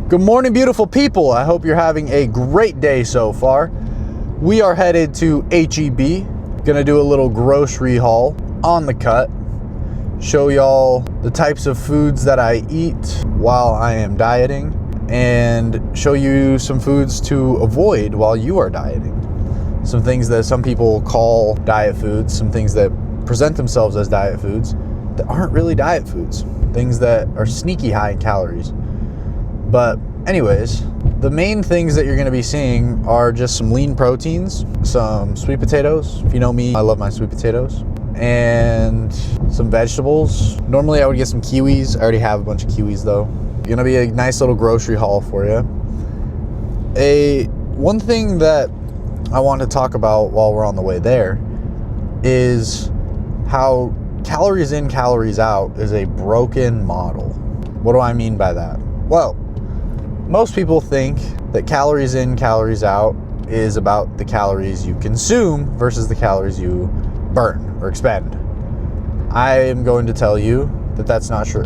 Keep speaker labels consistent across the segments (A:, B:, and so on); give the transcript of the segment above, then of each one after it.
A: Good morning, beautiful people. I hope you're having a great day so far. We are headed to H-E-B. Gonna do a little grocery haul on the cut. Show y'all the types of foods that I eat while I am dieting, and show you some foods to avoid while you are dieting. Some things that some people call diet foods, some things that present themselves as diet foods that aren't really diet foods. Things that are sneaky high in calories. But anyways, the main things that you're going to be seeing are just some lean proteins, some sweet potatoes. If you know me, I love my sweet potatoes. And some vegetables. Normally I would get some kiwis. I already have a bunch of kiwis though. Going to be a nice little grocery haul for you. One thing that I want to talk about while we're on the way there is how calories in, calories out is a broken model. What do I mean by that? Well, most people think that calories in, calories out is about the calories you consume versus the calories you burn or expend. I am going to tell you that that's not true.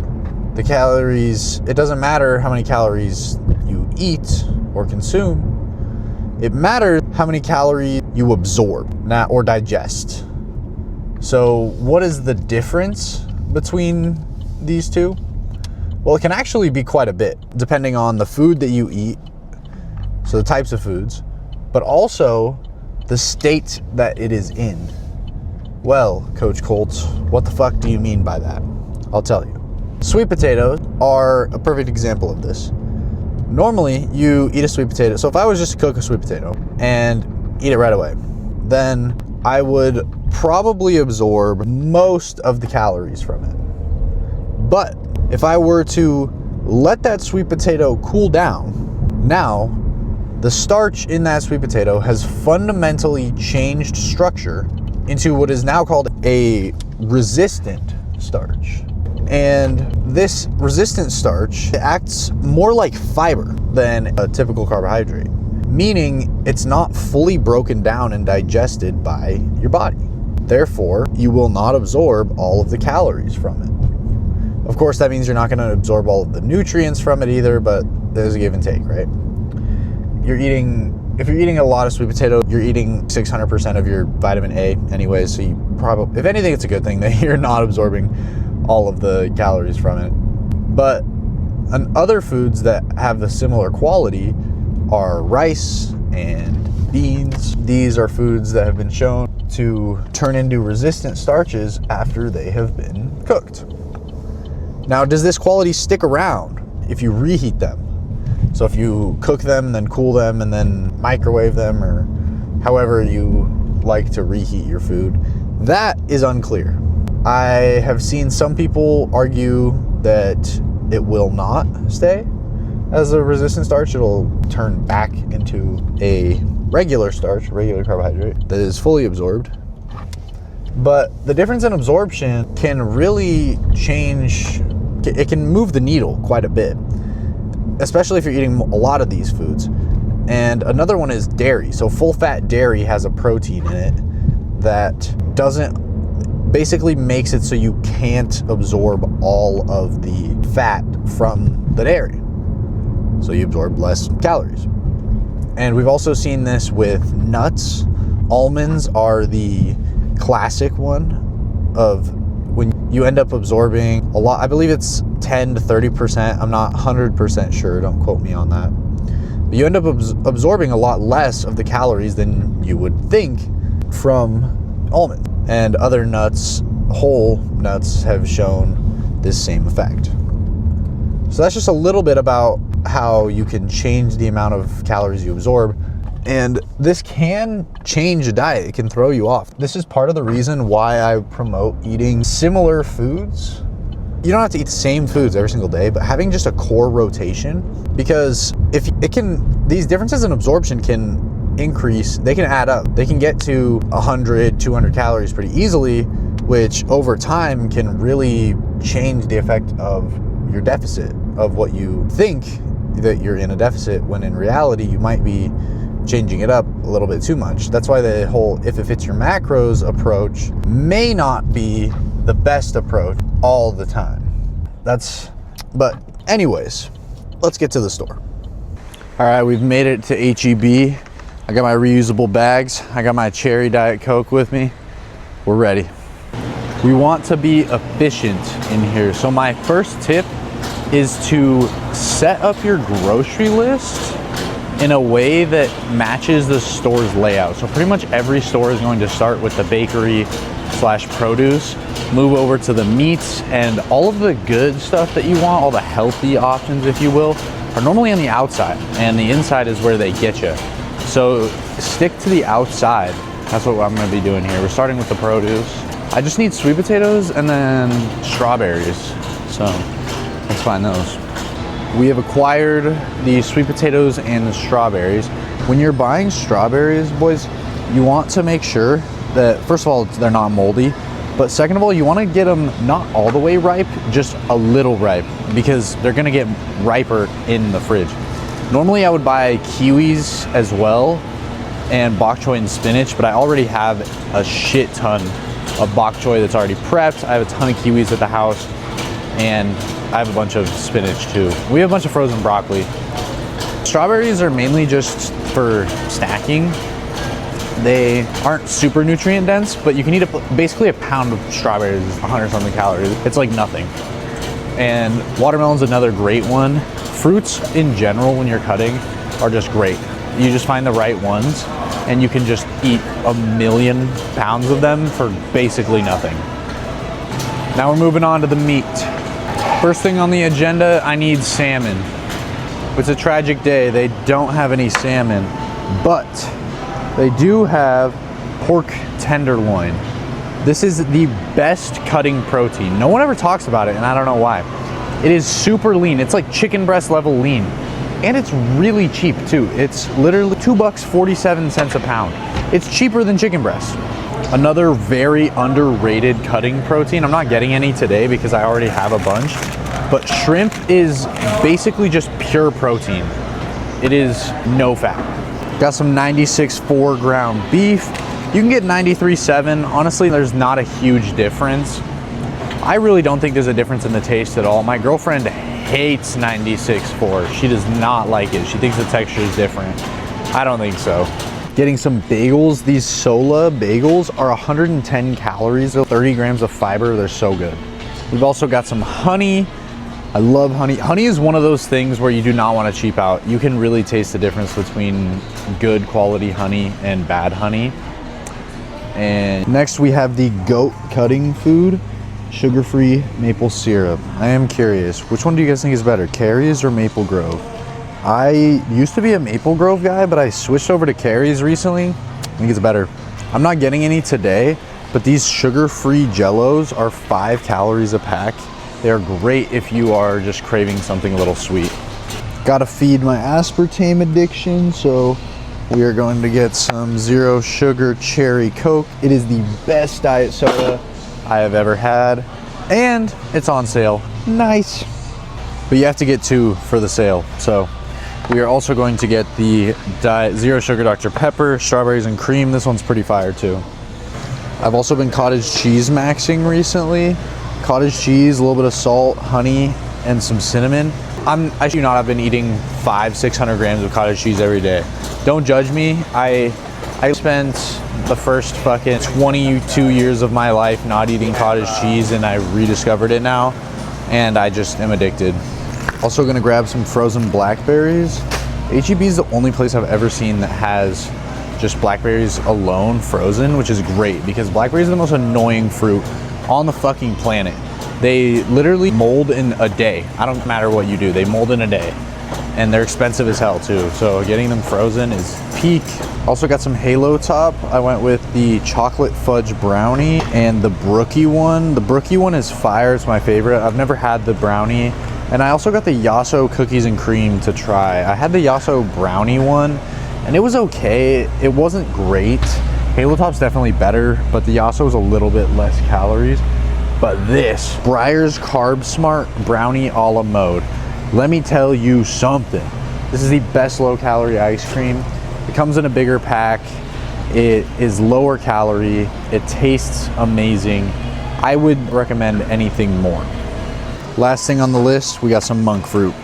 A: The calories, it doesn't matter how many calories you eat or consume. It matters how many calories you absorb or digest. So what is the difference between these two? Well, it can actually be quite a bit, depending on the food that you eat, so the types of foods, but also the state that it is in. Well, Coach Colts, what the fuck do you mean by that? I'll tell you. Sweet potatoes are a perfect example of this. Normally, you eat a sweet potato. So if I was just to cook a sweet potato and eat it right away, then I would probably absorb most of the calories from it. But if I were to let that sweet potato cool down, now the starch in that sweet potato has fundamentally changed structure into what is now called a resistant starch. And this resistant starch acts more like fiber than a typical carbohydrate, meaning it's not fully broken down and digested by your body. Therefore, you will not absorb all of the calories from it. Of course, that means you're not going to absorb all of the nutrients from it either, but there's a give and take, right? If you're eating a lot of sweet potato, you're eating 600% of your vitamin A anyways, so you probably, if anything, it's a good thing that you're not absorbing all of the calories from it. But other foods that have the similar quality are rice and beans. These are foods that have been shown to turn into resistant starches after they have been cooked. Now, does this quality stick around if you reheat them? So if you cook them, then cool them, and then microwave them, or however you like to reheat your food, that is unclear. I have seen some people argue that it will not stay as a resistant starch. It'll turn back into a regular starch, regular carbohydrate that is fully absorbed. But the difference in absorption can really change. It can move the needle quite a bit, especially if you're eating a lot of these foods. And another one is dairy. So full fat dairy has a protein in it that basically makes it so you can't absorb all of the fat from the dairy. So you absorb less calories. And we've also seen this with nuts. Almonds are the classic one of when you end up absorbing a lot. I believe it's 10 to 30%. I'm not 100% sure. Don't quote me on that. But you end up absorbing a lot less of the calories than you would think from almonds. And other nuts, whole nuts, have shown this same effect. So that's just a little bit about how you can change the amount of calories you absorb. And this can change a diet. It can throw you off. This is part of the reason why I promote eating similar foods. You don't have to eat the same foods every single day, but having just a core rotation, because these differences in absorption can increase, they can add up. They can get to 100, 200 calories pretty easily, which over time can really change the effect of your deficit, of what you think that you're in a deficit, when in reality you might be changing it up a little bit too much. That's why the whole if it fits your macros approach may not be the best approach all the time. But anyways, let's get to the store. All right, we've made it to HEB. I got my reusable bags. I got my cherry Diet Coke with me. We're ready. We want to be efficient in here. So my first tip is to set up your grocery list in a way that matches the store's layout. So pretty much every store is going to start with the bakery / produce, move over to the meats, and all of the good stuff that you want, all the healthy options, if you will, are normally on the outside, and the inside is where they get you. So stick to the outside. That's what I'm gonna be doing here. We're starting with the produce. I just need sweet potatoes and then strawberries. So let's find those. We have acquired the sweet potatoes and the strawberries. When you're buying strawberries, boys, you want to make sure that, first of all, they're not moldy, but second of all, you want to get them not all the way ripe, just a little ripe, because they're going to get riper in the fridge. Normally I would buy kiwis as well and bok choy and spinach, but I already have a shit ton of bok choy that's already prepped. I have a ton of kiwis at the house, and I have a bunch of spinach too. We have a bunch of frozen broccoli. Strawberries are mainly just for snacking. They aren't super nutrient dense, but you can eat basically a pound of strawberries is 100 something calories. It's like nothing. And watermelon's another great one. Fruits in general, when you're cutting, are just great. You just find the right ones and you can just eat 1,000,000 pounds of them for basically nothing. Now we're moving on to the meat. First thing on the agenda, I need salmon. It's a tragic day. They don't have any salmon, but they do have pork tenderloin. This is the best cutting protein. No one ever talks about it, and I don't know why. It is super lean. It's like chicken breast level lean. And it's really cheap too. It's literally $2.47 a pound. It's cheaper than chicken breast. Another very underrated cutting protein. I'm not getting any today because I already have a bunch, but shrimp is basically just pure protein. It is no fat. Got some 96.4 ground beef. You can get 93.7. Honestly, there's not a huge difference. I really don't think there's a difference in the taste at all. My girlfriend hates 96.4. She does not like it. She thinks the texture is different. I don't think so. Getting some bagels. These Sola bagels are 110 calories, 30 grams of fiber. They're so good. We've also got some honey. I love honey. Honey is one of those things where you do not want to cheap out. You can really taste the difference between good quality honey and bad honey. And next we have the goat cutting food, sugar-free maple syrup. I am curious, which one do you guys think is better, Carrie's or Maple Grove? I used to be a Maple Grove guy, but I switched over to Carrie's recently. I think it's better. I'm not getting any today, but these sugar-free Jellos are 5 calories a pack. They're great if you are just craving something a little sweet. Gotta feed my aspartame addiction, so we are going to get some zero sugar cherry Coke. It is the best diet soda I have ever had, and it's on sale. Nice. But you have to get 2 for the sale. So we are also going to get the Diet Zero Sugar Dr. Pepper, strawberries and cream. This one's pretty fire too. I've also been cottage cheese maxing recently. Cottage cheese, a little bit of salt, honey, and some cinnamon. I should not have been eating 500-600 grams of cottage cheese every day. Don't judge me. I spent the first fucking 22 years of my life not eating cottage cheese, and I rediscovered it now, and I just am addicted. Also gonna grab some frozen blackberries. HEB is the only place I've ever seen that has just blackberries alone frozen, which is great because blackberries are the most annoying fruit on the fucking planet. They literally mold in a day. I don't matter what you do, they mold in a day. And they're expensive as hell too. So getting them frozen is peak. Also got some Halo Top. I went with the chocolate fudge brownie and the Brookie one. The Brookie one is fire, it's my favorite. I've never had the brownie. And I also got the Yasso cookies and cream to try. I had the Yasso brownie one and it was okay. It wasn't great. Halo Top's definitely better, but the Yasso is a little bit less calories. But this, Breyers Carb Smart Brownie a la mode. Let me tell you something. This is the best low calorie ice cream. It comes in a bigger pack. It is lower calorie. It tastes amazing. I would recommend anything more. Last thing on the list, we got some monk fruit.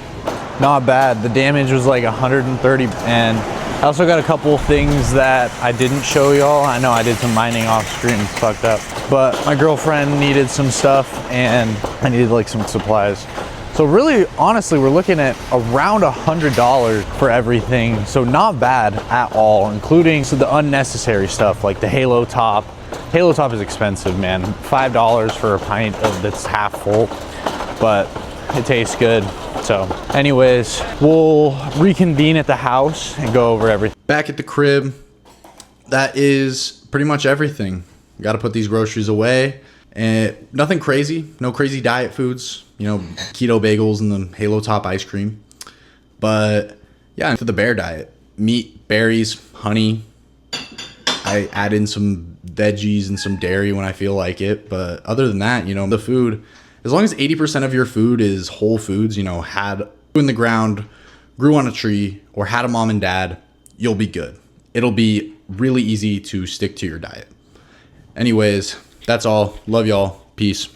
A: not bad. The damage was like 130, and I also got a couple of things that I didn't show y'all. I know I did some mining off screen, it's fucked up, but my girlfriend needed some stuff and I needed like some supplies. So really, honestly, we're looking at around $100 for everything. So not bad at all, including the unnecessary stuff like the Halo Top. Halo Top is expensive, man. $5 for a pint of that's half full, but it tastes good. So anyways, we'll reconvene at the house and go over everything. Back at the crib, that is pretty much everything. Got to put these groceries away, and nothing crazy, no crazy diet foods, you know, keto bagels and the Halo Top ice cream. But yeah, for the bear diet, meat, berries, honey. I add in some veggies and some dairy when I feel like it. But other than that, you know, the food, as long as 80% of your food is whole foods, you know, had in the ground, grew on a tree, or had a mom and dad, you'll be good. It'll be really easy to stick to your diet. Anyways, that's all. Love y'all. Peace.